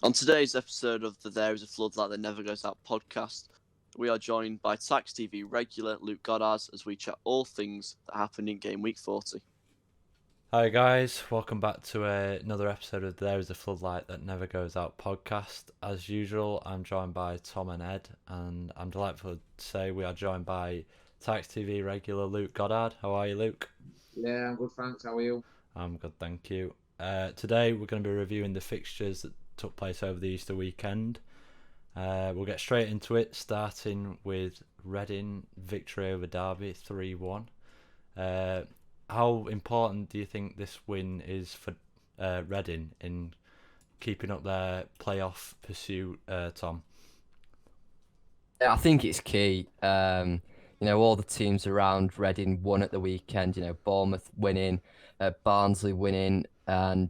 On today's episode of the There Is a Floodlight That Never Goes Out podcast, we are joined by Tax TV regular Luke Goddard as we chat all things that happened in game week 40. Hi guys, welcome back to another episode of There Is a Floodlight That Never Goes Out podcast. As usual, I'm joined by Tom and Ed, and I'm delightful to say we are joined by Tax TV regular Luke Goddard. How are you, Luke? Yeah, I'm good, thanks. How are you? I'm good, thank you. Today we're going to be reviewing the fixtures that took place over the Easter weekend. We'll get straight into it, starting with Reading victory over Derby 3-1. How important do you think this win is for Reading in keeping up their playoff pursuit, Tom? I think it's key. All the teams around Reading won at the weekend. Bournemouth winning, Barnsley winning, and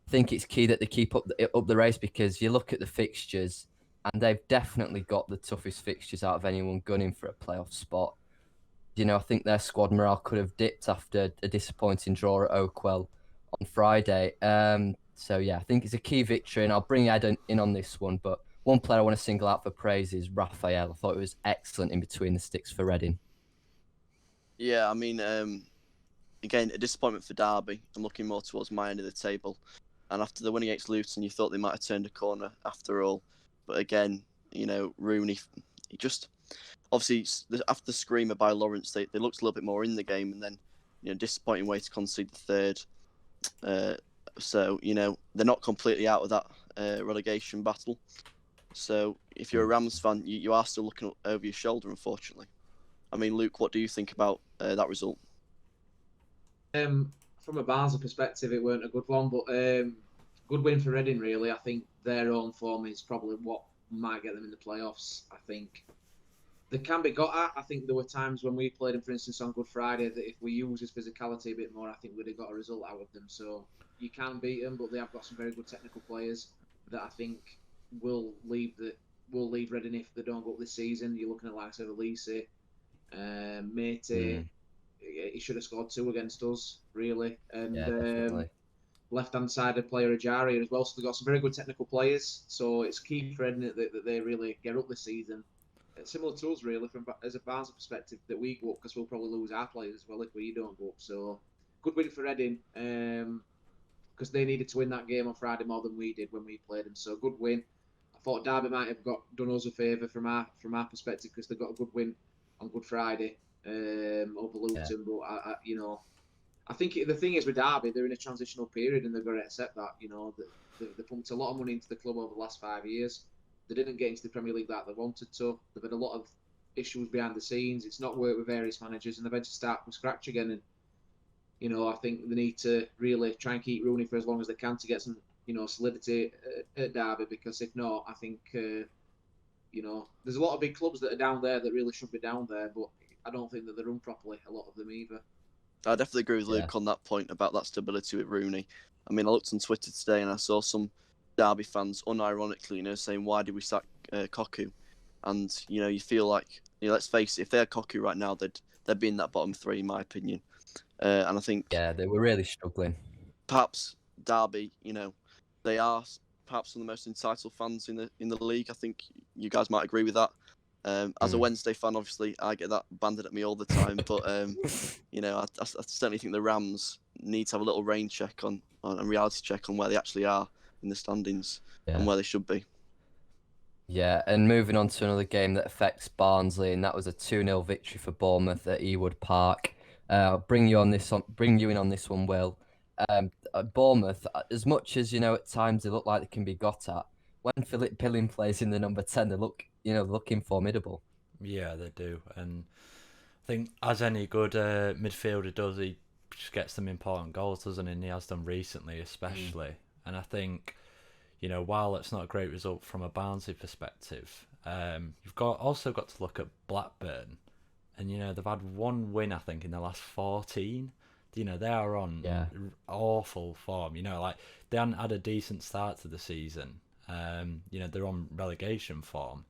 I think it's key that they keep up the race, because you look at the fixtures and they've definitely got the toughest fixtures out of anyone gunning for a playoff spot. I think their squad morale could have dipped after a disappointing draw at Oakwell on Friday. I think it's a key victory, and I'll bring Ed in on this one. But one player I want to single out for praise is Raphael. I thought it was excellent in between the sticks for Reading. Yeah, again, a disappointment for Derby. I'm looking more towards my end of the table. And after the win against Luton, you thought they might have turned a corner after all. But again, Rooney, he just... Obviously, after the screamer by Lawrence, they looked a little bit more in the game, and then, disappointing way to concede the third. So, they're not completely out of that relegation battle. So, if you're a Rams fan, you are still looking over your shoulder, unfortunately. Luke, what do you think about that result? From a Barnsley perspective, it weren't a good one, but good win for Reading, really. I think their own form is probably what might get them in the playoffs. I think they can be got at. I think there were times when we played them, for instance, on Good Friday, that if we use his physicality a bit more, I think we'd have got a result out of them. So you can beat them, but they have got some very good technical players that I think will lead Reading if they don't go up this season. You're looking at likes of Elise, Mate. He should have scored 2 against us, really. And definitely. Left-hand sided player Ajari as well. So they've got some very good technical players. So it's key for Reading that they really get up this season. Similar to us, really, as a Barnsley perspective, that we go up, because we'll probably lose our players as well if we don't go up. So, good win for Reading, because they needed to win that game on Friday more than we did when we played them. So, good win. I thought Derby might have done us a favour from our perspective, because they got a good win on Good Friday over Luton. Yeah. But I think the thing is with Derby, they're in a transitional period, and they've got to accept that. They pumped a lot of money into the club over the last 5 years. They didn't get into the Premier League like they wanted to. They've had a lot of issues behind the scenes. It's not worked with various managers, and they've had to start from scratch again. And I think they need to really try and keep Rooney for as long as they can to get some solidity at Derby, because if not, I think there's a lot of big clubs that are down there that really should be down there, but I don't think that they run properly, a lot of them either. I definitely agree with Luke on that point about that stability with Rooney. I looked on Twitter today and I saw some Derby fans unironically, saying, why did we sack Koku? And, you feel like, let's face it, if they're Koku right now, they'd be in that bottom 3, in my opinion. And I think... Yeah, they were really struggling. Perhaps Derby, they are perhaps some of the most entitled fans in the league. I think you guys might agree with that. As a Wednesday fan, obviously, I get that banded at me all the time. But, I certainly think the Rams need to have a little rain check on a reality check on where they actually are in the standings and where they should be. Yeah, and moving on to another game that affects Barnsley, and that was a 2-0 victory for Bournemouth at Ewood Park. I'll bring you in on this one, Will. Bournemouth, as much as at times they look like they can be got at, when Philip Pilling plays in the number 10, they look looking formidable. Yeah, they do, and I think as any good midfielder does, he just gets them important goals, doesn't he? And he has done recently, especially. And I think, while it's not a great result from a Barnsley perspective, you've also got to look at Blackburn, and they've had 1 win, I think, in the last 14. They are on awful form. They hadn't had a decent start to the season. They're on relegation form,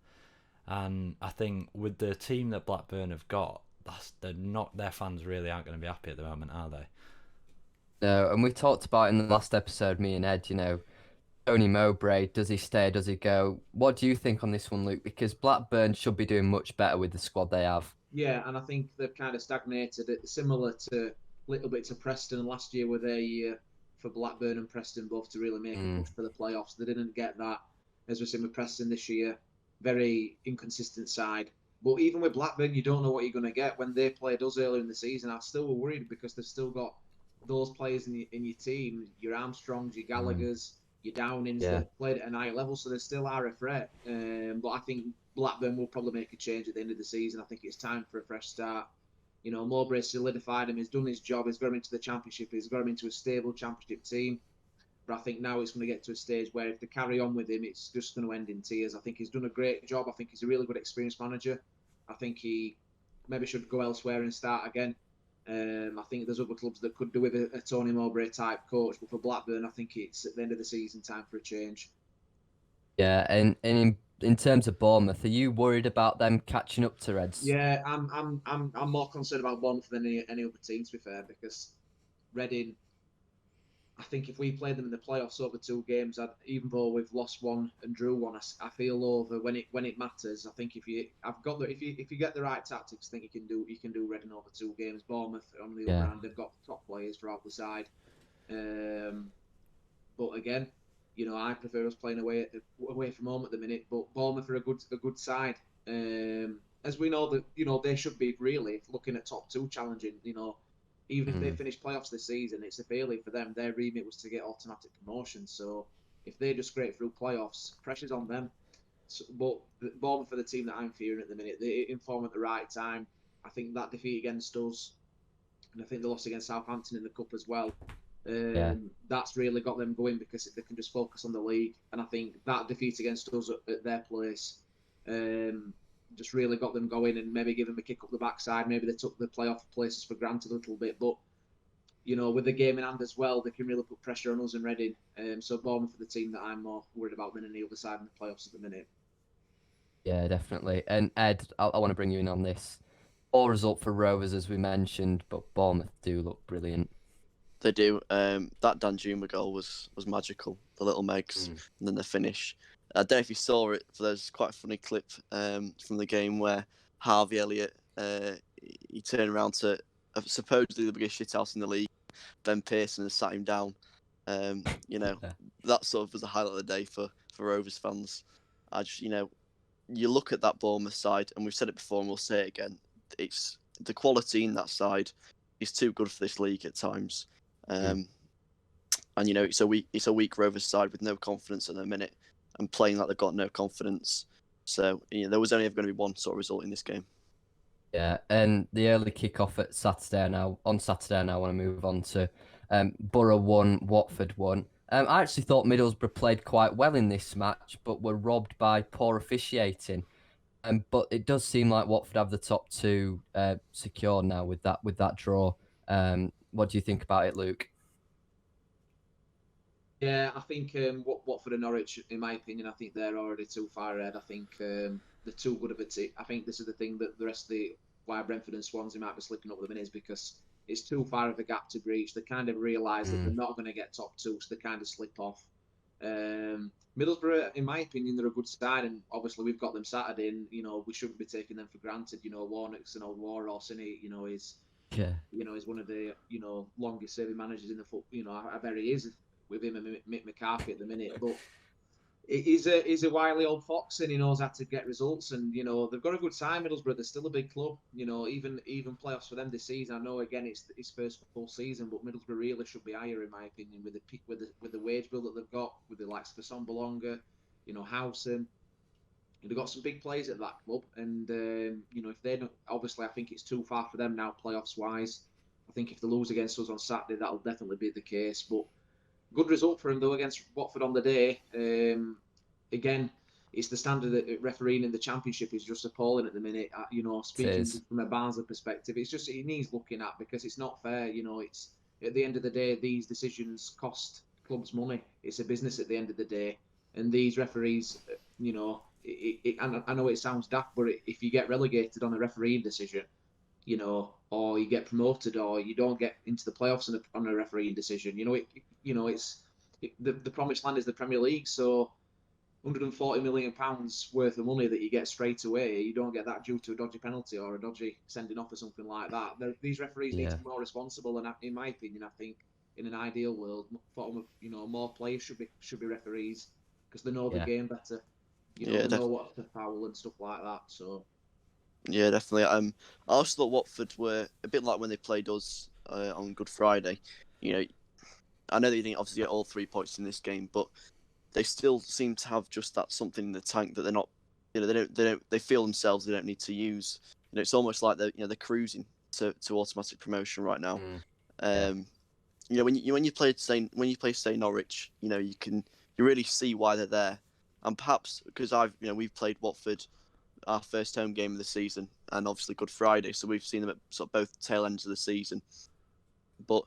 and I think with the team that Blackburn have got, their fans really aren't going to be happy at the moment, are they? No, and we talked about in the last episode, me and Ed, Tony Mowbray, does he stay? Does he go? What do you think on this one, Luke? Because Blackburn should be doing much better with the squad they have. Yeah, and I think they've kind of stagnated. It's similar to little bit to Preston last year, where they for Blackburn and Preston both to really make a push for the playoffs. They didn't get that, as we've seen with Preston this year. Very inconsistent side. But even with Blackburn, you don't know what you're going to get. When they played us earlier in the season, I still were worried because they've still got those players in your team, your Armstrongs, your Gallaghers, your Downings that played at an high level, so they still are a threat. But I think Blackburn will probably make a change at the end of the season. I think it's time for a fresh start. You know, Mowbray solidified him. He's done his job. He's got him into the championship. He's got him into a stable championship team. But I think now it's going to get to a stage where if they carry on with him, it's just going to end in tears. I think he's done a great job. I think he's a really good experienced manager. I think he maybe should go elsewhere and start again. I think there's other clubs that could do with a Tony Mowbray type coach. But for Blackburn, I think it's at the end of the season time for a change. Yeah, and in terms of Bournemouth, are you worried about them catching up to Reds? Yeah, I'm more concerned about Bournemouth than any other team, to be fair, because Reading, I think if we played them in the playoffs over 2 games, even though we've lost one and drew one, I feel over when it matters. I think if you get the right tactics, I think you can do Reading over 2 games. Bournemouth on the other hand, they've got top players throughout the side, but again, you know, I prefer us playing away from home at the minute. But Bournemouth are a good side. As we know that, you know, they should be really looking at top 2 challenging. You know, even if they finish playoffs this season, it's a failure for them. Their remit was to get automatic promotion. So if they just scrape through playoffs, pressure's on them. So, but Bournemouth are the team that I'm fearing at the minute. They inform at the right time. I think that defeat against us, and I think the loss against Southampton in the cup as well. That's really got them going because they can just focus on the league. And I think that defeat against us at their place just really got them going and maybe give them a kick up the backside. Maybe they took the playoff places for granted a little bit. But, you know, with the game in hand as well, they can really put pressure on us and Reading. So Bournemouth for the team that I'm more worried about than any other side in the playoffs at the minute. Yeah, definitely. And Ed, I want to bring you in on this. All result for Rovers, as we mentioned, but Bournemouth do look brilliant. They do. That Danjuma goal was magical. The little Megs, and then the finish. I don't know if you saw it, but there's quite a funny clip from the game where Harvey Elliott he turned around to supposedly the biggest shithouse in the league. Ben Pearson has sat him down. You know, that sort of was a highlight of the day for Rovers fans. You know, you look at that Bournemouth side, and we've said it before, and we'll say it again. It's the quality in that side is too good for this league at times. And you know, it's a weak Rovers side with no confidence at the minute and playing like they've got no confidence. So, you know, there was only ever going to be one sort of result in this game. Yeah, and the early kick-off on Saturday now, I want to move on to Borough 1, Watford 1. I actually thought Middlesbrough played quite well in this match, but were robbed by poor officiating. But it does seem like Watford have the top 2 secure now with that draw. What do you think about it, Luke? Yeah, I think Watford and Norwich, in my opinion, I think they're already too far ahead. I think they're too good of a team. I think this is the thing that the rest of why Brentford and Swansea might be slipping up with the minute is because it's too far of a gap to breach. They kind of realise that they're not going to get top 2, so they kind of slip off. Middlesbrough, in my opinion, they're a good side, and obviously we've got them Saturday, and you know we shouldn't be taking them for granted. You know, Warnock's an old warhorse, and he, you know, is one of the longest serving managers in the foot. You know, I bet he is with him and Mick McCarthy at the minute, but he's a wily old fox and he knows how to get results. And you know they've got a good side, Middlesbrough. They're still a big club. You know, even playoffs for them this season. I know again it's his first full season, but Middlesbrough really should be higher in my opinion with the wage bill that they've got, with the likes of Sonbalonga, you know, Howson. They've got some big players at that club, and you know if they don't, obviously I think it's too far for them now playoffs wise. I think if they lose against us on Saturday, that'll definitely be the case, but. Good result for him though against Watford on the day. Again, it's the standard that refereeing in the Championship is just appalling at the minute. You know, speaking from a Barnsley perspective, it's just it needs looking at because it's not fair. You know, it's at the end of the day these decisions cost clubs money. It's a business at the end of the day, and these referees, you know, I know it sounds daft, but if you get relegated on a refereeing decision, you know, or you get promoted, or you don't get into the playoffs on a refereeing decision. You know, it's the promised land is the Premier League. So £140 million worth of money that you get straight away, you don't get that due to a dodgy penalty or a dodgy sending off or something like that. These referees need to be more responsible, and in my opinion, I think in an ideal world, more players should be referees because they know the game better. They know what to foul and stuff like that. So yeah, definitely. I also thought Watford were a bit like when they played us on Good Friday. I know they didn't obviously get all 3 points in this game, but they still seem to have just that something in the tank that they're not. They feel themselves they don't need to use. It's almost like they're cruising to automatic promotion right now. When you play say Norwich, you really see why they're there, and perhaps because we've played Watford our first home game of the season, and obviously Good Friday, so we've seen them at sort of both tail ends of the season. But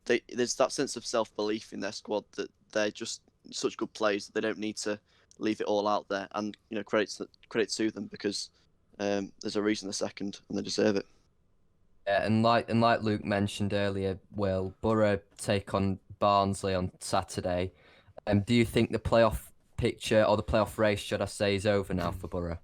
there's that sense of self-belief in their squad that they're just such good players that they don't need to leave it all out there. And credit to them because there's a reason they're second and they deserve it. Yeah, and like Luke mentioned earlier, Will, Borough take on Barnsley on Saturday. Do you think the playoff picture, or the playoff race, should I say, is over now for Borough?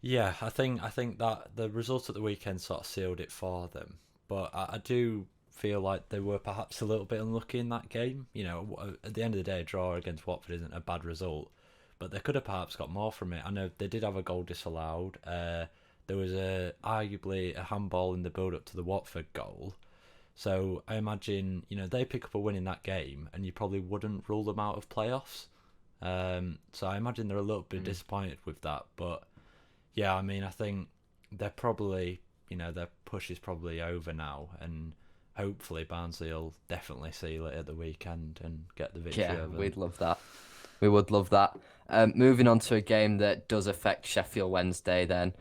Yeah, I think that the result at the weekend sort of sealed it for them. But I do feel like they were perhaps a little bit unlucky in that game. At the end of the day, a draw against Watford isn't a bad result, but they could have perhaps got more from it. I know they did have a goal disallowed. There was arguably a handball in the build-up to the Watford goal. So I imagine, they pick up a win in that game and you probably wouldn't rule them out of playoffs. So I imagine they're a little bit disappointed with that. But yeah, I mean, I think they're probably, their push is probably over now, and hopefully Barnsley will definitely seal it at the weekend and get the victory over them. We'd love that. We would love that. Moving on to a game that does affect Sheffield Wednesday then.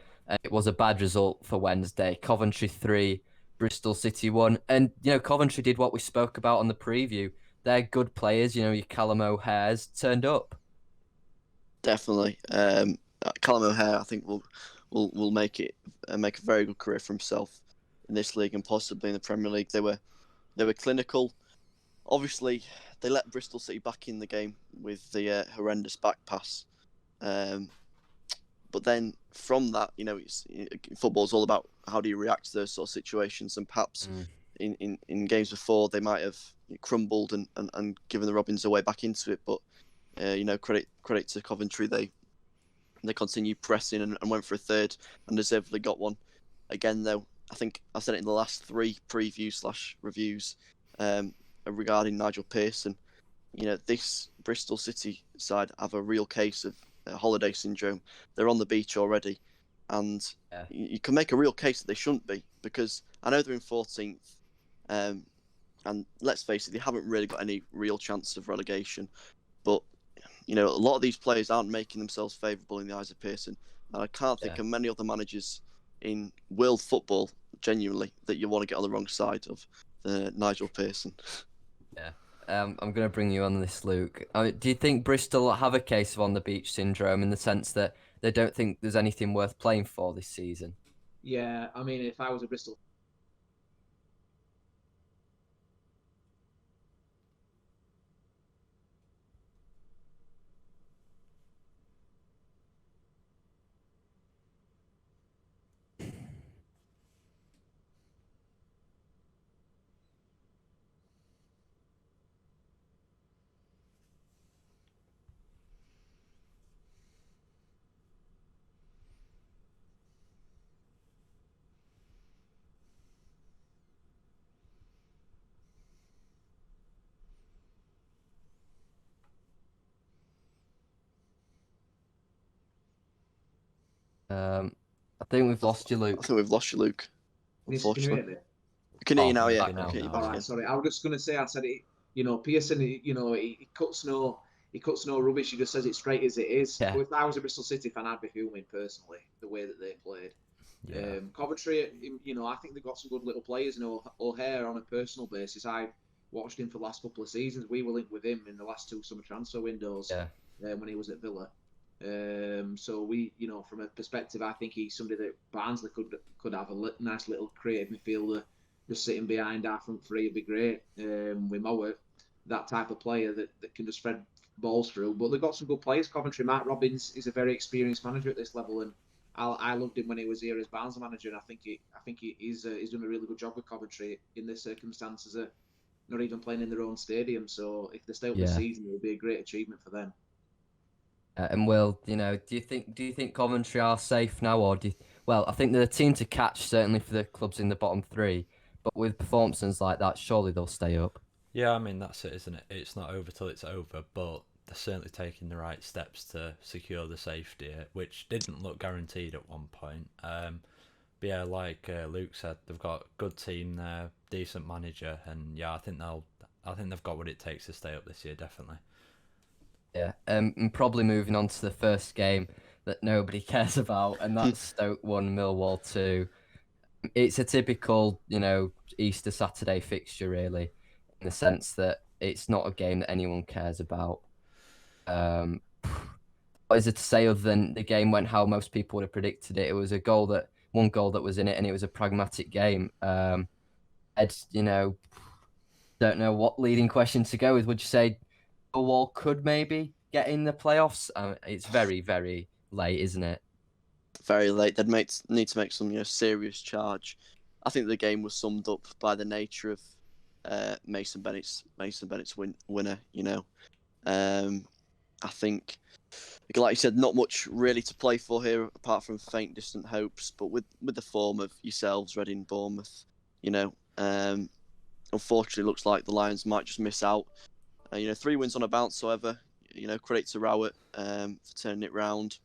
It was a bad result for Wednesday. Coventry 3, Bristol City 1. And, Coventry did what we spoke about on the preview. They're good players, your Callum O'Hare's turned up. Definitely. Callum O'Hare, I think, will make a very good career for himself in this league and possibly in the Premier League. They were clinical. Obviously, they let Bristol City back in the game with the horrendous back pass. But then from that, football's all about how do you react to those sort of situations. And perhaps in games before, they might have crumbled and given the Robins a way back into it. But, credit to Coventry. They continued pressing and went for a third and deservedly got one. Again, though, I think I said it in the last 3 previews/reviews regarding Nigel Pearson. This Bristol City side have a real case of holiday syndrome. They're on the beach already, and you can make a real case that they shouldn't be, because I know they're in 14th, and let's face it, they haven't really got any real chance of relegation. But a lot of these players aren't making themselves favourable in the eyes of Pearson, and I can't think of many other managers in world football, genuinely, that you want to get on the wrong side of Nigel Pearson. Yeah. I'm going to bring you on this, Luke. Do you think Bristol have a case of on the beach syndrome in the sense that they don't think there's anything worth playing for this season? Yeah, I mean, if I was a Bristol I think we've lost you, Luke. I think we've lost you, Luke. Unfortunately. Can you hear me? We can hear you now, yeah. Okay, All right, sorry. I was just going to say, I said it. Pearson, he cuts no rubbish. He just says it straight as it is. Yeah. But if I was a Bristol City fan, I'd be fuming personally the way that they played. Yeah. Coventry, I think they've got some good little players. O'Hare on a personal basis, I've watched him for the last couple of seasons. We were linked with him in the last 2 summer transfer windows when he was at Villa. So we, from a perspective, I think he's somebody that Barnsley could have a nice little creative midfielder just sitting behind our front three would be great. With Mowat, that type of player that can just spread balls through. But they've got some good players. Coventry, Mark Robbins is a very experienced manager at this level, and I loved him when he was here as Barnsley manager, and I think he's done a really good job with Coventry in this circumstances. Not even playing in their own stadium. So if they stay up this season, it will be a great achievement for them. And Will, do you think Coventry are safe now, or well, I think they're a team to catch certainly for the clubs in the bottom three, but with performances like that, surely they'll stay up. Yeah, I mean that's it, isn't it? It's not over till it's over, but they're certainly taking the right steps to secure the safety, which didn't look guaranteed at one point. But yeah, like Luke said, they've got a good team there, decent manager, and yeah, I think they've got what it takes to stay up this year, definitely. Yeah, and probably moving on to the first game that nobody cares about, and that's Stoke 1, Millwall 2. It's a typical, Easter Saturday fixture, really, in the sense that it's not a game that anyone cares about. What is it to say other than the game went how most people would have predicted it? It was one goal that was in it, and it was a pragmatic game. Ed, don't know what leading question to go with. Would you say Millwall could maybe get in the playoffs? It's very, very late, isn't it? Very late. They'd need to make some serious charge. I think the game was summed up by the nature of Mason Bennett's winner. I think, like you said, not much really to play for here apart from faint, distant hopes. But with the form of yourselves, Reading, Bournemouth, unfortunately, looks like the Lions might just miss out. 3 wins on a bounce, however. Credit to Rowett for turning it round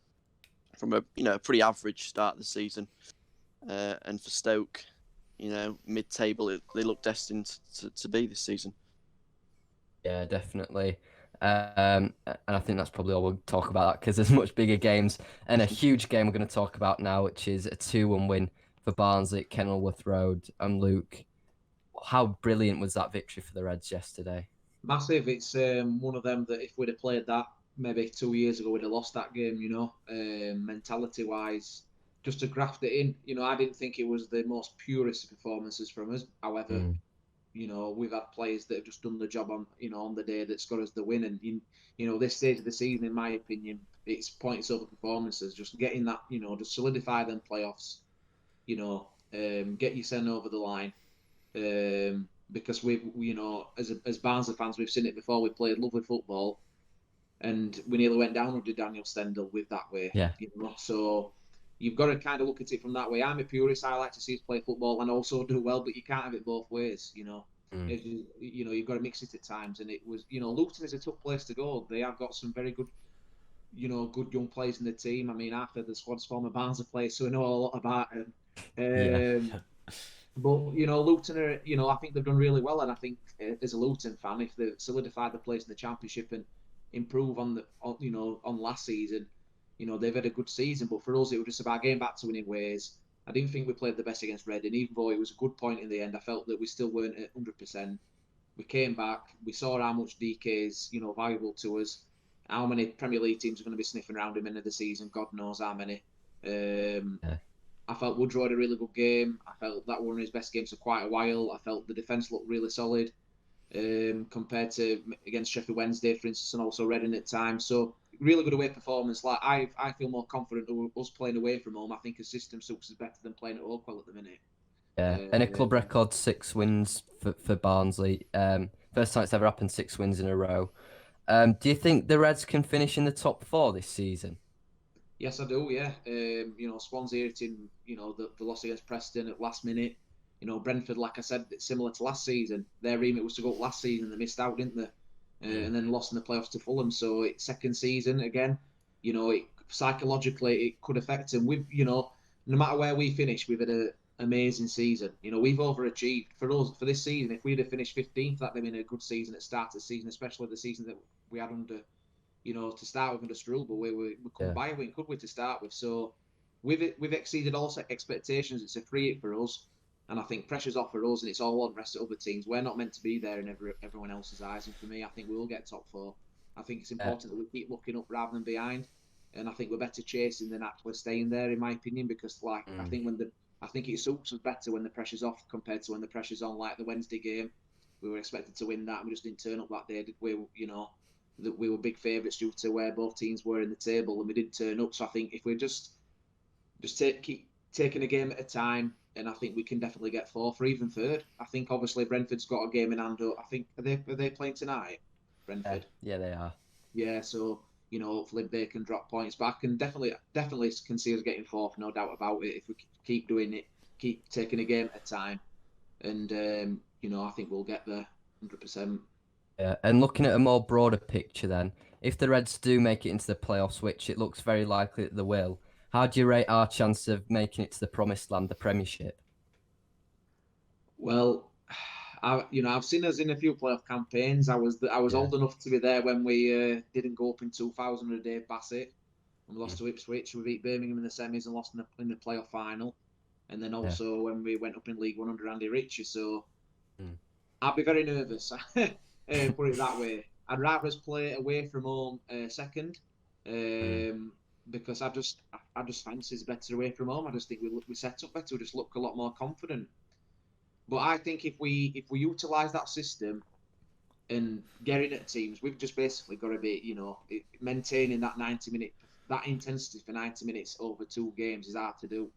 from a pretty average start of the season. And for Stoke, mid-table, they look destined to be this season. Yeah, definitely. And I think that's probably all we'll talk about that, because there's much bigger games and a huge game we're going to talk about now, which is a 2-1 win for Barnsley at Kenilworth Road. And Luke, how brilliant was that victory for the Reds yesterday? Massive. It's one of them that if we'd have played that maybe 2 years ago, we'd have lost that game, mentality-wise. Just to graft it in, I didn't think it was the most purest performances from us. However, we've had players that have just done the job on the day that's got us the win. And, this stage of the season, in my opinion, it's points over performances. Just getting that, just solidify them playoffs, get your son over the line. Because as Barnsley fans, we've seen it before. We played lovely football, and we nearly went down under Daniel Stendhal with that way. Yeah. So you've got to kind of look at it from that way. I'm a purist. I like to see us play football and also do well, but you can't have it both ways. You've got to mix it at times. And it was, Luton is a tough place to go. They have got some very good, good young players in the team. I mean, Arthur, the squad's former Barnsley player, so we know a lot about him. But Luton are, I think they've done really well, and I think as a Luton fan, if they solidify the place in the Championship and improve on last season, they've had a good season. But for us, it was just about getting back to winning ways. I didn't think we played the best against Reading, even though it was a good point in the end. I felt that we still weren't at 100%. We came back, we saw how much DK is, valuable to us. How many Premier League teams are going to be sniffing around him into the season? God knows how many. I felt Woodrow had a really good game. I felt that one of his best games for quite a while. I felt the defence looked really solid compared to against Sheffield Wednesday, for instance, and also Reading at times. So really good away performance. Like I feel more confident of us playing away from home. I think a system suits us better than playing at Oakwell at the minute. Yeah, and a club record 6 wins for Barnsley. First time it's ever happened, 6 wins in a row. Do you think the Reds can finish in the top 4 this season? Yes, I do. Yeah, Swansea hitting, the loss against Preston at last minute. Brentford, like I said, it's similar to last season. Their remit was to go up last season. They missed out, didn't they? And then lost in the playoffs to Fulham. So it's second season again. Psychologically it could affect them. No matter where we finish, we've had an amazing season. We've overachieved for us for this season. If we'd have finished 15th, that'd have been a good season at the start of the season, especially the season that we had under. To start with under Struble, we couldn't buy a win, could we, to start with? So we've exceeded all expectations. It's a free hit for us, and I think pressure's off for us, and it's all on the rest of other teams. We're not meant to be there in everyone else's eyes, and for me, I think we will get top 4. I think it's important that we keep looking up rather than behind, and I think we're better chasing than actually staying there, in my opinion, because I think it suits us better when the pressure's off compared to when the pressure's on, like the Wednesday game. We were expected to win that, and we just didn't turn up that day, did we? You know, that we were big favourites due to where both teams were in the table, and we didn't turn up. So I think if we just keep taking a game at a time, and I think we can definitely get fourth or even third. I think obviously Brentford's got a game in hand. I think are they playing tonight? Brentford. Yeah, they are. Yeah, so you know, hopefully they can drop points back, and definitely can see us getting fourth, no doubt about it. If we keep doing it, keep taking a game at a time, and you know, I think we'll get there 100%. Yeah, and looking at a more broader picture, then, if the Reds do make it into the playoffs, which it looks very likely that they will, how do you rate our chance of making it to the promised land, the Premiership? Well, I've seen us in a few playoff campaigns. I was old enough to be there when we didn't go up in 2000 with Dave Bassett, and we lost to Ipswich. We beat Birmingham in the semis and lost in the playoff final, and then also when we went up in League One under Andy Ritchie. So I'd be very nervous. Put it that way. I'd rather us play away from home second, because I just fancy it's better away from home. I just think we set up better. We just look a lot more confident. But I think if we utilise that system and getting at teams, we've just basically got to be, you know, maintaining that that intensity for 90 minutes over 2 games is hard to do.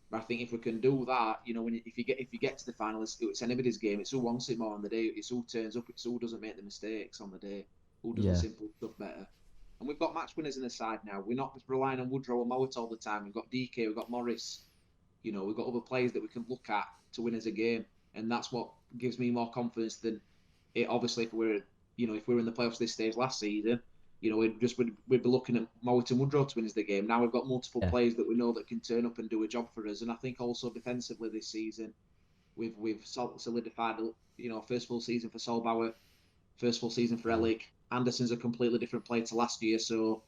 But I think if we can do that, you know, if you get to the final, it's anybody's game. It's who wants it more on the day. It's who turns up. It's who doesn't make the mistakes on the day. Who does the simple stuff better. And we've got match winners in the side now. We're not just relying on Woodrow and Mowat all the time. We've got DK, we've got Morris. You know, we've got other players that we can look at to win us a game, and that's what gives me more confidence than it. Obviously, if we were in the playoffs this stage last season, you know, we'd be looking at Mowat and Woodrow to win us the game. Now we've got multiple players that we know that can turn up and do a job for us, and I think also defensively this season, we've solidified. You know, first full season for Solbauer, first full season for Ellick. Anderson's a completely different player to last year, so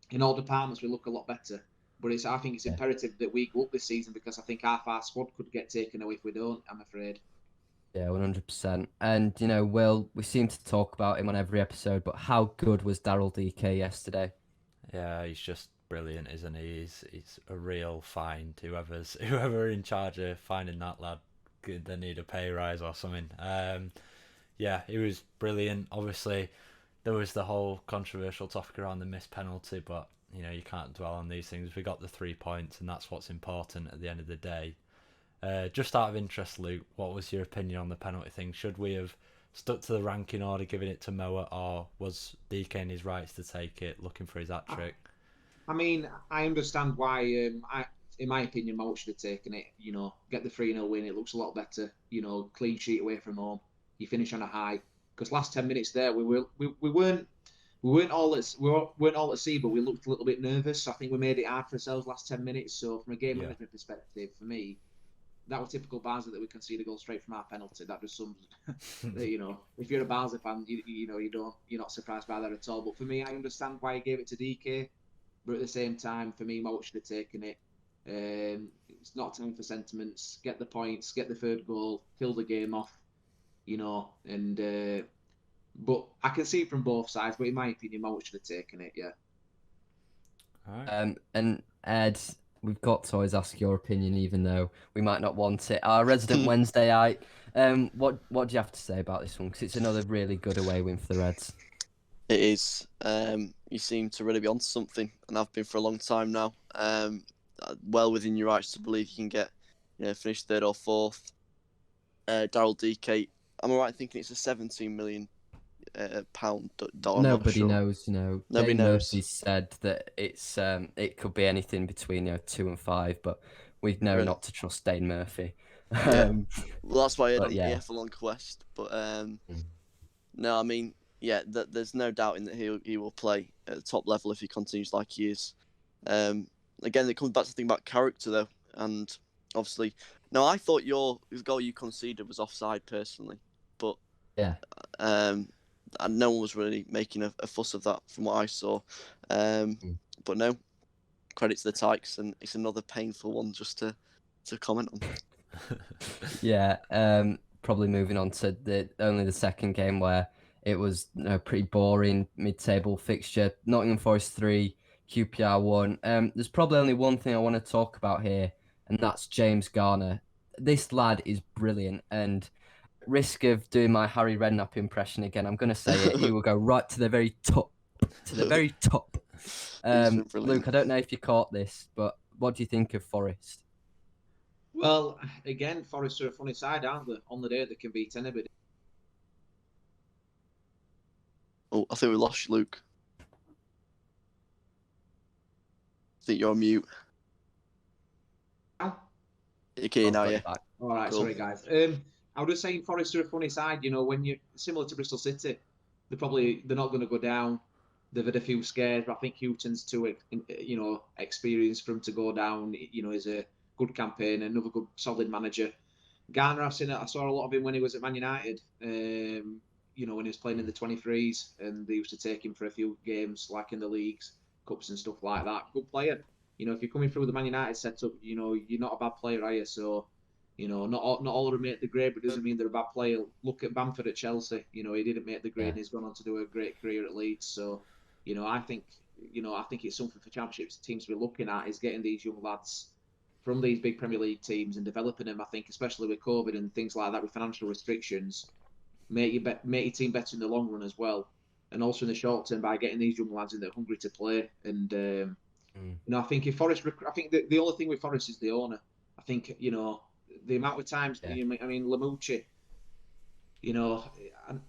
in all departments we look a lot better. But I think it's imperative that we go up this season, because I think half our squad could get taken away if we don't, I'm afraid. Yeah, 100%. And, you know, Will, we seem to talk about him on every episode, but how good was Daryl DK yesterday? Yeah, he's just brilliant, isn't he? He's a real find. Whoever in charge of finding that lad, they need a pay rise or something. Yeah, he was brilliant. Obviously, there was the whole controversial topic around the missed penalty, but you know, you can't dwell on these things. We got the 3 points, and that's what's important at the end of the day. Just out of interest, Luke, what was your opinion on the penalty thing? Should we have stuck to the ranking order, giving it to Moa, or was DK in his rights to take it, looking for his hat-trick? I mean, I understand why, in my opinion, Moa should have taken it. You know, get the 3-0 win. It looks a lot better. You know, clean sheet away from home. You finish on a high. Because last 10 minutes there, we weren't all at sea, but we looked a little bit nervous. I think we made it hard for ourselves last 10 minutes. So from a game management perspective, for me, that was typical Barnsley that we concede a goal straight from our penalty. That just sums, you know, if you're a Barnsley fan, you're not surprised by that at all. But for me, I understand why he gave it to DK, but at the same time, for me, Mo should have taken it. It's not time for sentiments. Get the points, get the 3rd goal, kill the game off, you know, and. But I can see it from both sides. But in my opinion, Mo should have taken it. Yeah. All right. And Ed, we've got to always ask your opinion, even though we might not want it. Our resident Wednesdayite. What do you have to say about this one? Because it's another really good away win for the Reds. It is. You seem to really be onto something, and I've been for a long time now. Well within your rights to believe you can get, finish 3rd or 4th. Daryl DK. I'm alright thinking it's a £17 million dollar. Nobody knows, Nobody knows. He said that it's it could be anything between 2 and 5, but we know not to trust Dane Murphy. Well, that's why I had on EF a long quest. But no, I mean, there's no doubting that he will play at the top level if he continues like he is. Again, it comes back to the thing about character though, and obviously, no, I thought the goal you conceded was offside personally, but and no one was really making a fuss of that from what I saw. But no, credit to the Tykes, and it's another painful one just to comment on. Probably moving on to only the second game where it was pretty boring mid-table fixture. Nottingham Forest 3, QPR 1. There's probably only one thing I want to talk about here, and that's James Garner. This lad is brilliant, and risk of doing my Harry Redknapp impression again, I'm going to say it. You will go right to the very top. To the very top. Brilliant. Luke, I don't know if you caught this, but what do you think of Forest? Well, again, Forest are a funny side, aren't they? On the day they can beat anybody. Oh, I think we lost you, Luke. I think you're on mute. Now? Okay, now, got yeah. you back. All right, Cool. sorry guys. I was just saying, Forest are a funny side. You know, when you're similar to Bristol City, they're not going to go down. They've had a few scares, but I think Houghton's too, experienced for him to go down. You know, he's a good campaign, another good solid manager. Garner, I saw a lot of him when he was at Man United. You know, when he was playing in the 23s, and they used to take him for a few games, like in the leagues, cups and stuff like that. Good player. You know, if you're coming through the Man United setup, you know, you're not a bad player, are you? So, you know, not all of them make the grade, but it doesn't mean they're a bad player. Look at Bamford at Chelsea. You know, he didn't make the grade, and he's gone on to do a great career at Leeds. So, you know, I think it's something for Championship teams to be looking at, is getting these young lads from these big Premier League teams and developing them. I think, especially with COVID and things like that, with financial restrictions, make your team better in the long run as well, and also in the short term by getting these young lads in that are hungry to play. And you know, I think if Forest, I think the only thing with Forest is the owner. I think, you know, the amount of times, I mean, Lamucci, you know,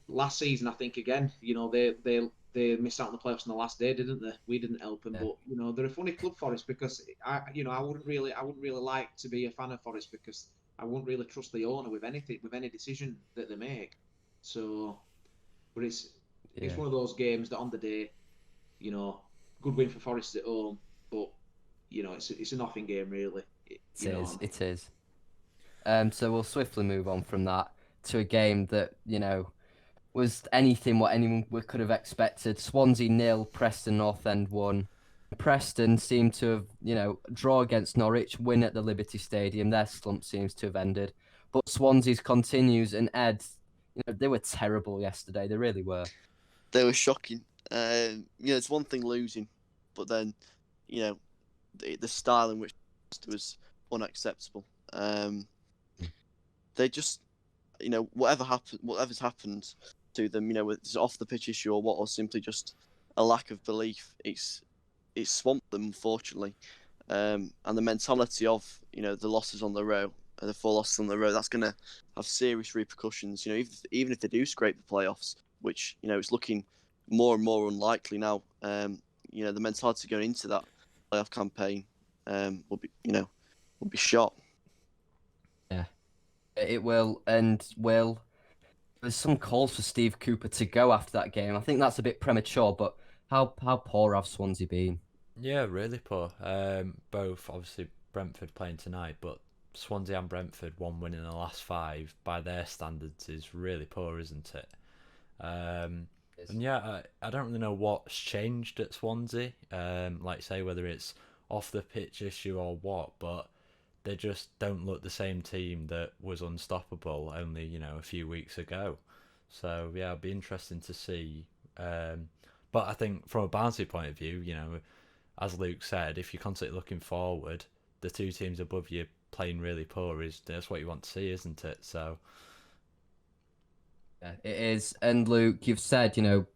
last season, I think again, you know, they missed out on the playoffs on the last day, didn't they? We didn't help them, but you know, they're a funny club, Forest, because I wouldn't really like to be a fan of Forest, because I wouldn't really trust the owner with anything, with any decision that they make. So, but it's one of those games that on the day, you know, good win for Forest at home, but you know, it's a nothing game really. It is. So we'll swiftly move on from that to a game that, you know, was anything what anyone could have expected. Swansea 0, Preston North End 1. Preston seemed to have, you know, draw against Norwich, win at the Liberty Stadium. Their slump seems to have ended. But Swansea's continues, and Ed, you know, they were terrible yesterday. They really were. They were shocking. You know, it's one thing losing, but then, you know, the style in which was unacceptable. They just, you know, whatever's happened to them, you know, whether it's off the pitch issue or what, or simply just a lack of belief, it's swamped them, unfortunately. And the mentality of, you know, the losses on the row, the 4 losses on the row, that's going to have serious repercussions. You know, even if they do scrape the playoffs, which, you know, it's looking more and more unlikely now. You know, the mentality going into that playoff campaign will be shot. Yeah, it will. And there's some calls for Steve Cooper to go after that game. I think that's a bit premature, but how poor have Swansea been? Yeah, really poor. Both obviously Brentford playing tonight, but Swansea and Brentford 1 win in the last 5 by their standards is really poor, isn't it? And yeah, I don't really know what's changed at Swansea. Like say whether it's off the pitch issue or what, but they just don't look the same team that was unstoppable only, you know, a few weeks ago. So yeah, it'll be interesting to see. But I think from a Barnsley point of view, you know, as Luke said, if you're constantly looking forward, the 2 teams above you playing really poor that's what you want to see, isn't it? So yeah, it is. And Luke, you've said, you know,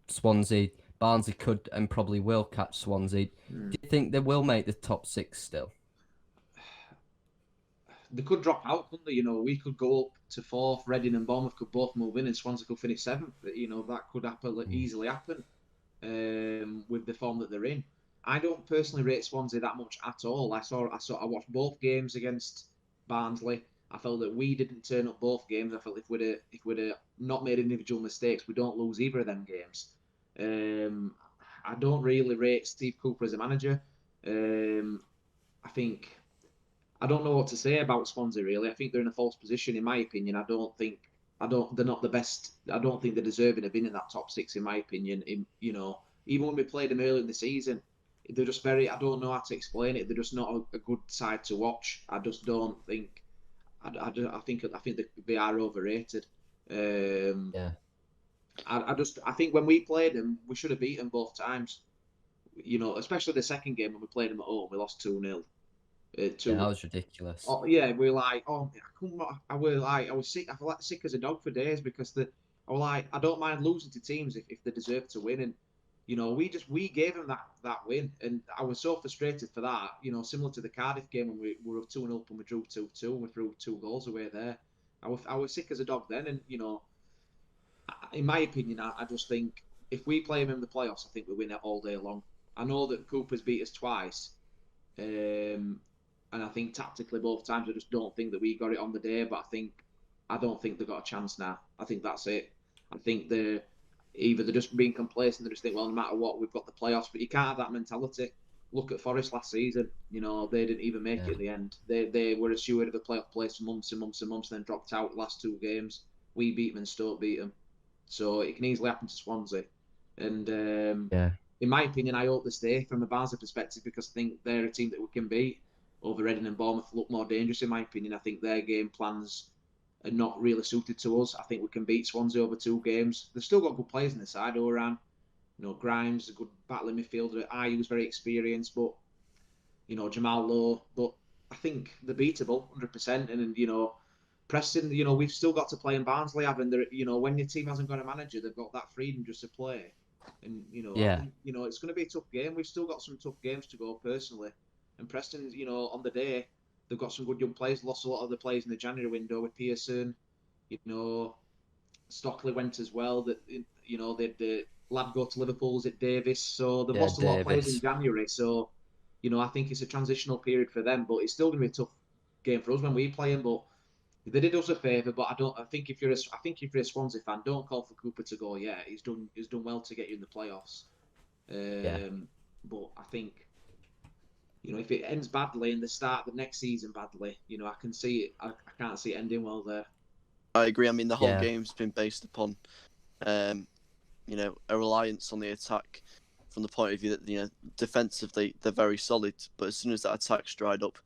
Barnsley could and probably will catch Swansea. Do you think they will make the top 6 still? They could drop out, couldn't they? You know, we could go up to 4th, Reading and Bournemouth could both move in, and Swansea could finish 7th. You know, that could easily happen with the form that they're in. I don't personally rate Swansea that much at all. I watched both games against Barnsley. I felt that we didn't turn up both games. I felt if we'd not made individual mistakes, we don't lose either of them games. I don't really rate Steve Cooper as a manager. I think I don't know what to say about Swansea really. I think they're in a false position in my opinion. They're not the best. I don't think they're deserving of being in that top 6 in my opinion. You know, even when we played them early in the season, they're just very. I don't know how to explain it. They're just not a good side to watch. I just don't think. I think they are overrated. Yeah. I think when we played them, we should have beaten both times. You know, especially the second game when we played them at home, we lost 2-0. To Yeah, that was ridiculous. oh yeah, we were like, oh, I was sick. I felt like sick as a dog for days because I was like, I don't mind losing to teams if they deserve to win, and we gave them that win, and I was so frustrated for that. Similar to the Cardiff game when we were up 2-0 and we drew 2-2, and we threw 2 goals away there. I was sick as a dog then, and in my opinion, I just think if we play them in the playoffs, I think we win it all day long. I know that Cooper's beat us twice. And I think tactically both times I just don't think that we got it on the day. But I don't think they've got a chance now. I think that's it. I think they're just being complacent. They just think, well, no matter what, we've got the playoffs. But you can't have that mentality. Look at Forest last season. They didn't even make it in the end. They were assured of a playoff place for months and months and months, and then dropped out the last 2 games. We beat them and Stoke beat them. So it can easily happen to Swansea. And in my opinion, I hope they stay from a Barnsley perspective because I think they're a team that we can beat. Over Reading and Bournemouth look more dangerous, in my opinion. I think their game plans are not really suited to us. I think we can beat Swansea over 2 games. They've still got good players in the side. Oran, Grimes, a good battling midfielder. Ayew was very experienced, but Jamal Lowe. But I think they're beatable 100%. And Preston, we've still got to play in Barnsley, haven't they? When your team hasn't got a manager, they've got that freedom just to play. And I think, it's going to be a tough game. We've still got some tough games to go personally. And Preston, on the day, they've got some good young players. Lost a lot of the players in the January window with Pearson. Stockley went as well. That the lad go to Liverpool, is it Davis? So they've lost a lot of players in January. So I think it's a transitional period for them. But it's still going to be a tough game for us when we play them. But they did us a favour. But I think if you're a Swansea fan, don't call for Cooper to go. Yeah, he's done well to get you in the playoffs. But I think. If it ends badly and they start the next season badly, I can see it. I can't see it ending well there. I agree. I mean, the whole game's been based upon, a reliance on the attack from the point of view that, defensively they're very solid. But as soon as that attack's dried up,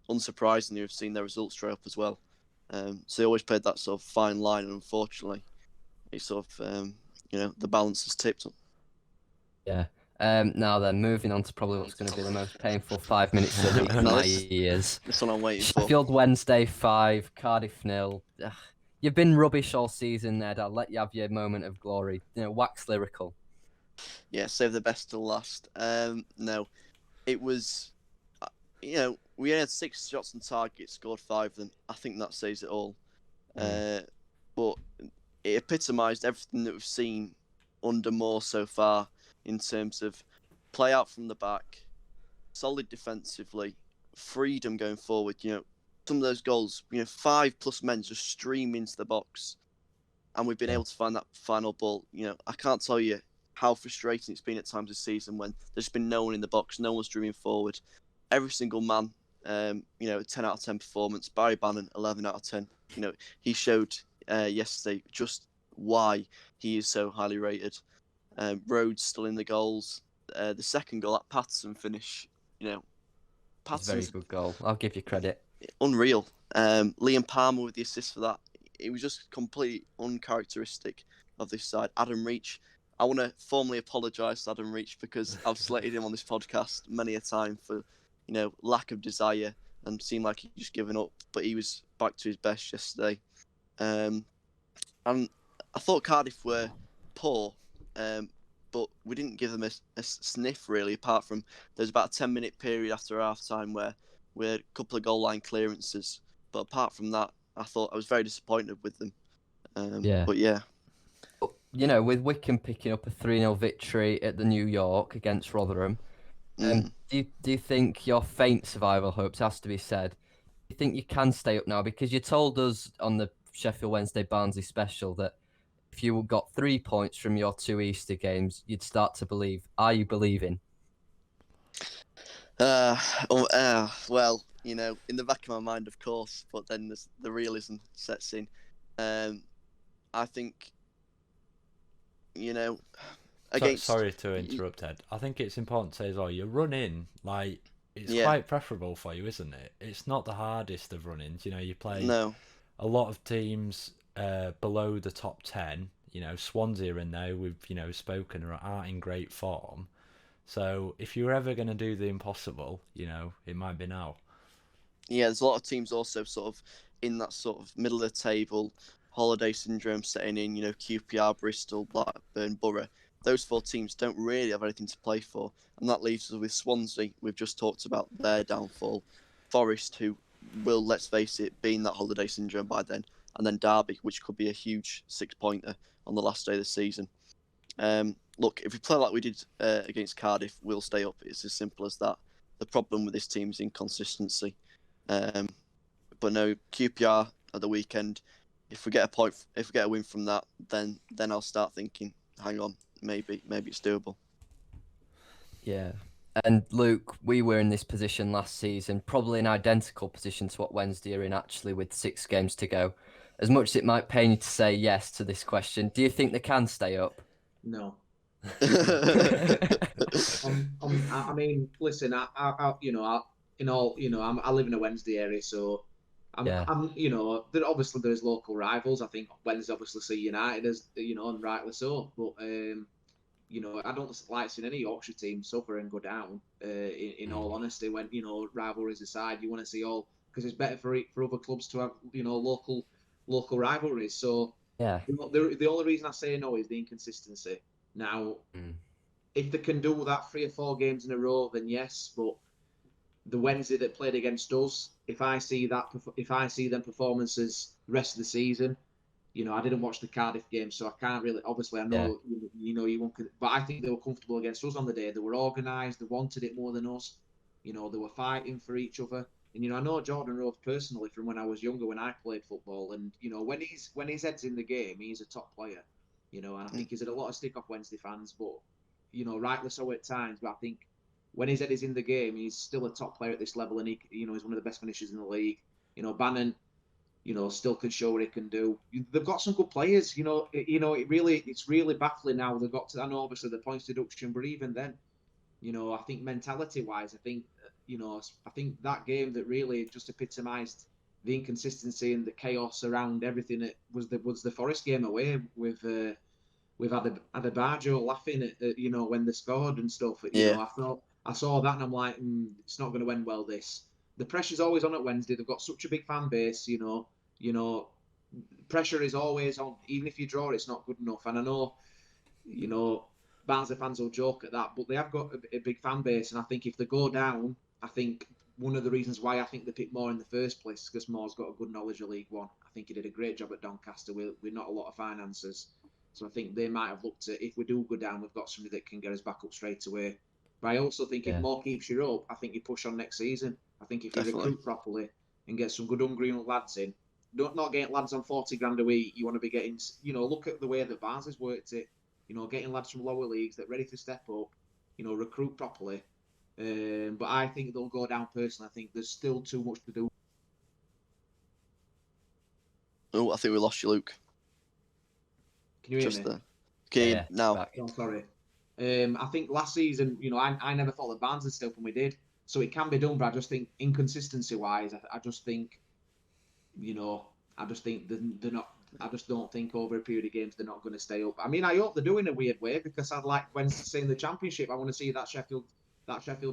unsurprisingly, we've seen their results dry up as well. So they always played that sort of fine line, and unfortunately, it's sort of, the balance has tipped. Yeah. Now then, moving on to probably what's going to be the most painful 5 minutes of the week in my ears. This one I'm waiting for. Sheffield Wednesday 5, Cardiff 0. You've been rubbish all season, Ned. I'll let you have your moment of glory. Wax lyrical. Yeah, save the best till last. No, it was, we only had 6 shots on target, scored 5 of them. I think that says it all. But it epitomised everything that we've seen under Moore so far. In terms of play out from the back, solid defensively, freedom going forward. Some of those goals, 5+ men just stream into the box, and we've been able to find that final ball. I can't tell you how frustrating it's been at times this season when there's been no one in the box, no one streaming forward. Every single man, a 10 out of 10 performance. Barry Bannon, 11 out of 10. He showed yesterday just why he is so highly rated. Rhodes still in the goals. The second goal, that Patterson finish, Patterson's a very good goal. I'll give you credit. Unreal. Liam Palmer with the assist for that. It was just completely uncharacteristic of this side. Adam Reach. I want to formally apologise to Adam Reach because I've slated him on this podcast many a time for, lack of desire and seemed like he'd just given up. But he was back to his best yesterday. And I thought Cardiff were poor. But we didn't give them a sniff really, apart from there's about a 10-minute period after half-time where we had a couple of goal line clearances. But apart from that, I thought I was very disappointed with them. But yeah. With Wickham picking up a 3-0 victory at the New York against Rotherham, do you think your faint survival hopes, has to be said, do you think you can stay up now? Because you told us on the Sheffield Wednesday Barnsley special that if you got 3 points from your 2 Easter games, you'd start to believe. Are you believing? Well, in the back of my mind, of course, but then the realism sets in. I think, against... Sorry to interrupt, Ed. I think it's important to say as well, you run in, it's quite preferable for you, isn't it? It's not the hardest of run-ins. You play a lot of teams below the top 10. Swansea are in there, we've, spoken, aren't in great form. So if you're ever going to do the impossible, it might be now. Yeah, there's a lot of teams also sort of in that sort of middle of the table, holiday syndrome setting in, QPR, Bristol, Blackburn, Borough. Those 4 teams don't really have anything to play for. And that leaves us with Swansea. We've just talked about their downfall. Forest, who will, let's face it, be in that holiday syndrome by then. And then Derby, which could be a huge 6-pointer on the last day of the season. Look, if we play like we did against Cardiff, we'll stay up. It's as simple as that. The problem with this team is inconsistency. But no, QPR at the weekend. If we get a win from that, then I'll start thinking, hang on, maybe it's doable. Yeah. And Luke, we were in this position last season, probably an identical position to what Wednesday are in, actually, with 6 games to go. As much as it might pain you to say yes to this question, do you think they can stay up? No. I mean, listen, I live in a Wednesday area, so obviously there's local rivals. I think Wednesday obviously see United as, and rightly so. But I don't like seeing any Yorkshire team suffer and go down. In all honesty, when rivalries aside, you want to see all, because it's better for other clubs to have local rivalries. So yeah, the only reason I say no is the inconsistency. Now, if they can do that 3 or 4 games in a row, then yes. But the Wednesday that played against us, if I see them performances the rest of the season, I didn't watch the Cardiff game, so I can't really. Obviously, I know you won't. But I think they were comfortable against us on the day. They were organised. They wanted it more than us. They were fighting for each other. And I know Jordan Rhodes personally from when I was younger, when I played football. And when his head's in the game, he's a top player. And I think he's had a lot of stick off Wednesday fans, but rightly so at times. But I think when his head is in the game, he's still a top player at this level, and he's one of the best finishers in the league. Bannon, still can show what he can do. They've got some good players. It's really baffling now. They've got to. I know obviously the points deduction, but even then, I think mentality-wise, I think that game that really just epitomised the inconsistency and the chaos around everything. It was the Forest game away with Adebayo laughing at when they scored and stuff. I saw that and I'm like, it's not going to end well. The pressure's always on at Wednesday. They've got such a big fan base. Pressure is always on. Even if you draw, it's not good enough. And I know, Barnsley fans will joke at that, but they have got a big fan base. And I think if they go down, I think one of the reasons why I think they picked Moore in the first place is because Moore's got a good knowledge of League One. I think he did a great job at Doncaster with not a lot of finances. So I think they might have looked at, if we do go down, we've got somebody that can get us back up straight away. But I also think if Moore keeps you up, I think you push on next season. I think if you recruit properly and get some good hungry lads in, not getting lads on 40 grand a week, you want to be getting, look at the way that Barnsley's worked it, getting lads from lower leagues that are ready to step up, recruit properly. But I think they'll go down personally. I think there's still too much to do. Oh, I think we lost you, Luke. Can you hear me? Can you hear now? Oh, sorry. I think last season, I never thought that Barnsley still when we did. So it can be done, but I just think inconsistency-wise, I just think, they're not. I just don't think over a period of games they're not going to stay up. I mean, I hope they're doing a weird way because I'd like Wednesday to stay in the Championship. I want to see that Sheffield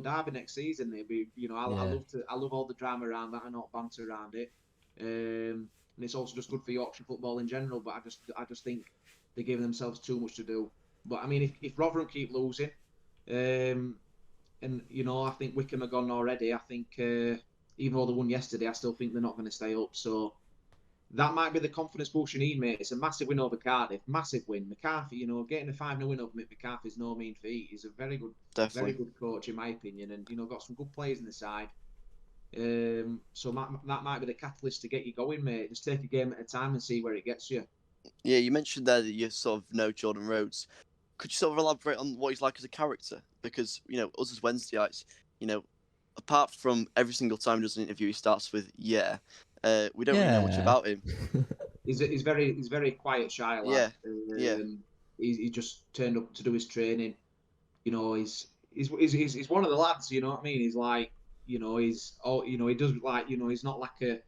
derby next season. It'd be, I love all the drama around that and not banter around it. And it's also just good for Yorkshire football in general. But I just think they're giving themselves too much to do. But I mean, if Rotherham keep losing, and I think Wickham are gone already. I think even though they won yesterday, I still think they're not going to stay up. So that might be the confidence boost you need, mate. It's a massive win over Cardiff, massive win. McCarthy, getting a 5-0 win over McCarthy is no mean feat. He's a very good coach in my opinion, and got some good players in the side. So that might be the catalyst to get you going, mate. Just take a game at a time and see where it gets you. Yeah, you mentioned there that you sort of know Jordan Rhodes. Could you sort of elaborate on what he's like as a character? Because, us as Wednesdayites, apart from every single time he does an interview, he starts with, we don't really know much about him. He's very quiet, shy lad. Yeah. He just turned up to do his training. He's one of the lads, you know what I mean? He's like, he does like, he's not like a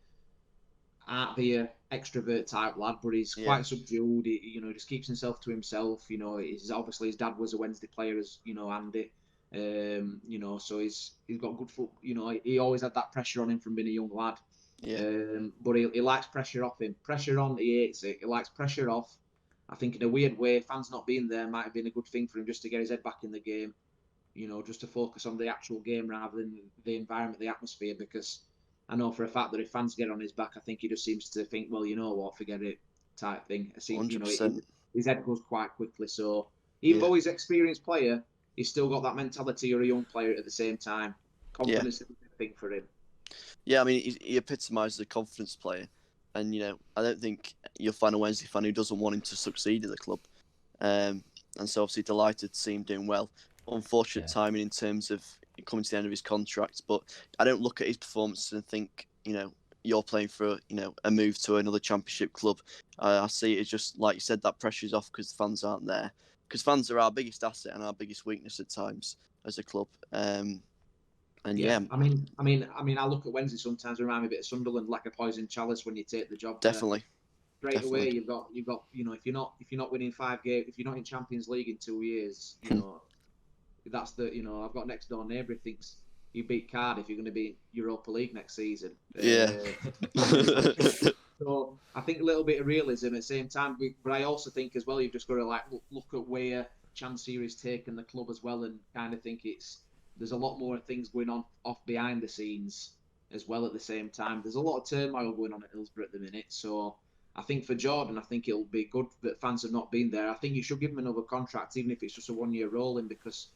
out there extrovert type lad, but he's quite subdued. He just keeps himself to himself. He's obviously his dad was a Wednesday player, as Andy, You know, so he's got good foot. You know, he always had that pressure on him from being a young lad. Yeah. But he likes pressure off him. Pressure on, he hates it. He likes pressure off. I think in a weird way, fans not being there might have been a good thing for him just to get his head back in the game. You know, just to focus on the actual game rather than the environment, the atmosphere. Because I know for a fact that if fans get on his back, I think he just seems to think, well, you know what, forget it, type thing. I see, you know, 100%. his head goes quite quickly. So even though he's an experienced player, he's still got that mentality of a young player at the same time. Confidence is a big thing for him. Yeah, I mean, he epitomises a confidence player. And, you know, I don't think you'll find a Wednesday fan who doesn't want him to succeed at the club. And so obviously delighted to see him doing well. Unfortunate timing in terms of coming to the end of his contract. But I don't look at his performance and think, you know, you're playing for, you know, a move to another championship club. I see it as just, like you said, that pressure's off because the fans aren't there. Because fans are our biggest asset and our biggest weakness at times as a club. And yeah, I mean, I look at Wednesday sometimes, remind me a bit of Sunderland, like a poison chalice when you take the job. definitely. Straight away, you've got, you know, if you're not winning 5 games, if you're not in Champions League in 2 years, you know, that's the, you know, I've got next door neighbour who thinks you beat Cardiff, you're going to be in Europa League next season. Yeah. So I think a little bit of realism at the same time, but I also think as well, you've just got to like look at where Chansiri has taken the club as well, and kind of think there's a lot more things going on off behind the scenes as well at the same time. There's a lot of turmoil going on at Hillsborough at the minute. So I think for Jordan, I think it'll be good that fans have not been there. I think you should give him another contract, even if it's just a 1-year rolling, because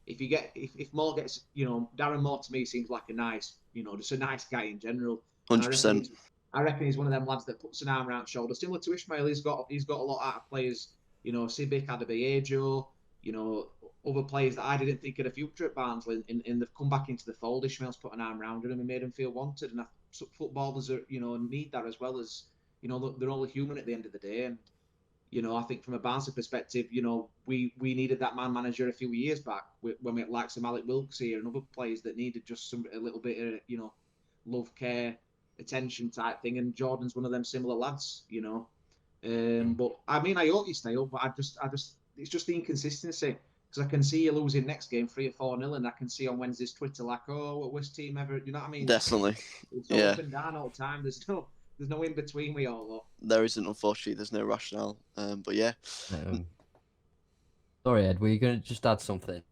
if Moore gets, you know, Darren Moore to me seems like a nice, you know, just a nice guy in general. 100%. I reckon he's one of them lads that puts an arm around his shoulder. Similar to Ishmael, he's got a lot out of players, you know, Sibic, Adebayo, you know, other players that I didn't think had a future at Barnsley, and they've come back into the fold. Ishmael's put an arm around him and made him feel wanted. And footballers are, you know, need that as well as, you know, they're all human at the end of the day. And, you know, I think from a Barnsley perspective, you know, we needed that man manager a few years back when we had likes of Malik Wilkes here and other players that needed just a little bit of, you know, love, care, attention type thing. And Jordan's one of them similar lads, you know. But I mean, I hope you stay up, but I just it's just the inconsistency. Because I can see you losing next game 3 or 4-0, and I can see on Wednesday's Twitter like, oh, worst team ever. You know what I mean? Definitely. It's all up and down all the time. There's no in between we all lot. There isn't, unfortunately. There's no rationale. But yeah. Sorry, Ed, were you going to just add something?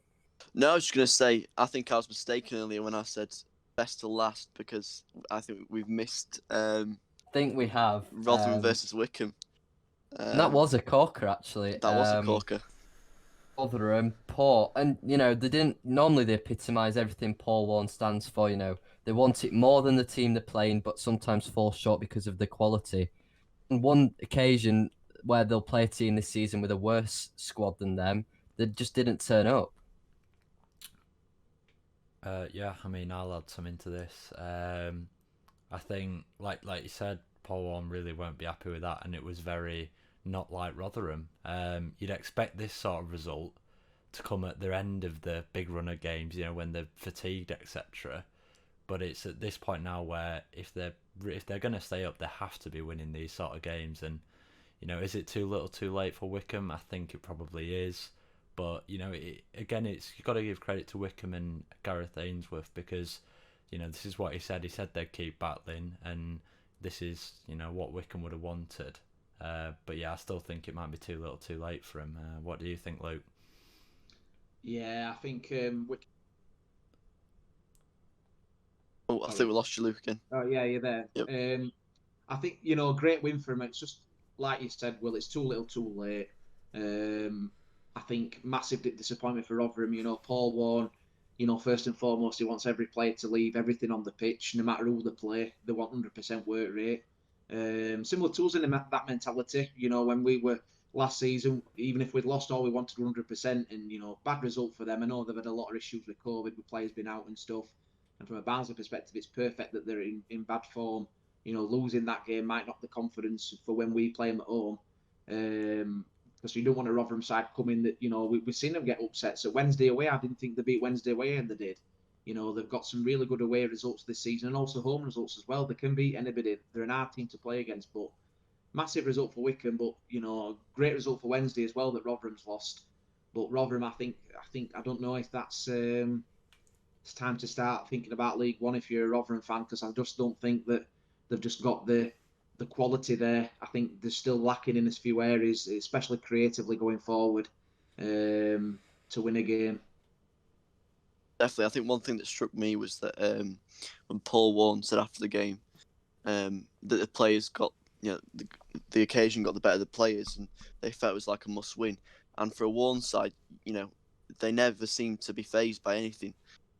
No, I was just going to say, I think I was mistaken earlier when I said best to last, because I think we've missed I think we have. Rotherham versus Wickham. That was a corker, actually. That was a corker. Rotherham, Paul, and you know they epitomise everything Paul Warne stands for. You know, they want it more than the team they're playing, but sometimes fall short because of the quality. On one occasion where they'll play a team this season with a worse squad than them, they just didn't turn up. Yeah, I mean, I'll add some into this. I think, like you said, Paul Warne really won't be happy with that, and it was very not like Rotherham. You'd expect this sort of result to come at the end of the big run of games, you know, when they're fatigued, etc. But it's at this point now where if they're going to stay up, they have to be winning these sort of games. And you know, is it too little, too late for Wickham? I think it probably is. But you know, you've got to give credit to Wickham and Gareth Ainsworth, because you know this is what he said. He said they'd keep battling, and this is, you know, what Wickham would have wanted. But yeah, I still think it might be too little, too late for him. What do you think, Luke? Yeah, I think Wickham. Oh, I think we lost you, Luke, again. Oh yeah, you're there. Yep. I think, you know, a great win for him. It's just like you said, Will, it's too little, too late. I think massive disappointment for Rotherham. You know, Paul Warne, you know, first and foremost, he wants every player to leave everything on the pitch, no matter who they play. They want 100% work rate. Similar to us in that mentality. You know, when we were last season, even if we'd lost all, we wanted 100%, and you know, bad result for them. I know they've had a lot of issues with COVID, with players being out and stuff. And from a Barnsley perspective, it's perfect that they're in bad form. You know, losing that game might knock the confidence for when we play them at home. Because you don't want a Rotherham side coming that, you know, we've seen them get upset. So Wednesday away, I didn't think they beat Wednesday away, and they did. You know, they've got some really good away results this season, and also home results as well. They can beat anybody. They're an hard team to play against, but massive result for Wickham. But, you know, great result for Wednesday as well that Rotherham's lost. But Rotherham, I don't know if that's it's time to start thinking about League One if you're a Rotherham fan, because I just don't think that they've just got the quality there. I think they're still lacking in a few areas, especially creatively going forward, to win a game. Definitely, I think one thing that struck me was that when Paul Warne said after the game that the players got, the occasion got the better of the players, and they felt it was like a must-win. And for a Warne side, they never seemed to be fazed by anything,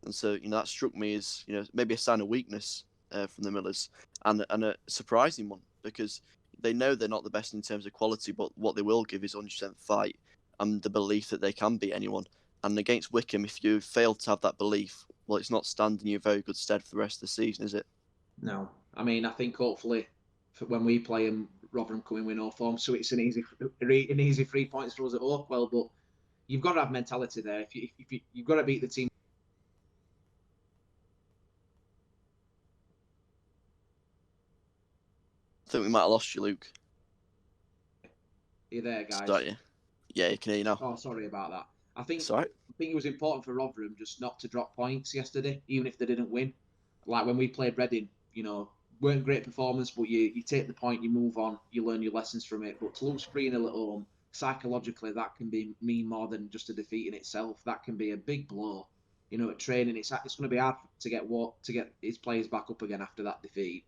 and so that struck me as maybe a sign of weakness from the Millers, and a surprising one, because they know they're not the best in terms of quality, but what they will give is 100% fight and the belief that they can beat anyone. And against Wickham, if you fail to have that belief, well, it's not standing you in very good stead for the rest of the season, is it? No. I mean, I think hopefully when we play them, Rotherham come in with no form, so it's an easy 3 points for us at Oakwell. But you've got to have mentality there. If you've got to beat the team. I think we might have lost you, Luke. Are you there, guys? Start you? Yeah, you can hear you now. Oh, sorry about that. I think Sorry. I think it was important for Rotherham just not to drop points yesterday, even if they didn't win. Like when we played Reading, weren't great performance, but you take the point, you move on, you learn your lessons from it. But to lose 3-0 at home, psychologically, that can mean more than just a defeat in itself. That can be a big blow. At training, it's going to be hard to get his players back up again after that defeat.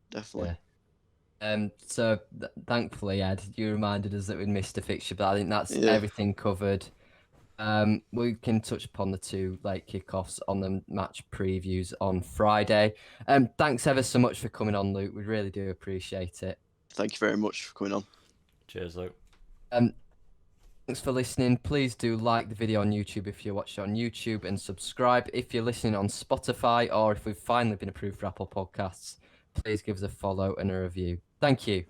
Definitely. Yeah. So thankfully, Ed, you reminded us that we'd missed a fixture, but I think that's everything covered. We can touch upon the 2 late kickoffs on the match previews on Friday. Thanks ever so much for coming on, Luke. We really do appreciate it. Thank you very much for coming on. Cheers, Luke. Thanks for listening. Please do like the video on YouTube if you're watching on YouTube, and subscribe if you're listening on Spotify, or if we've finally been approved for Apple Podcasts. Please give us a follow and a review. Thank you.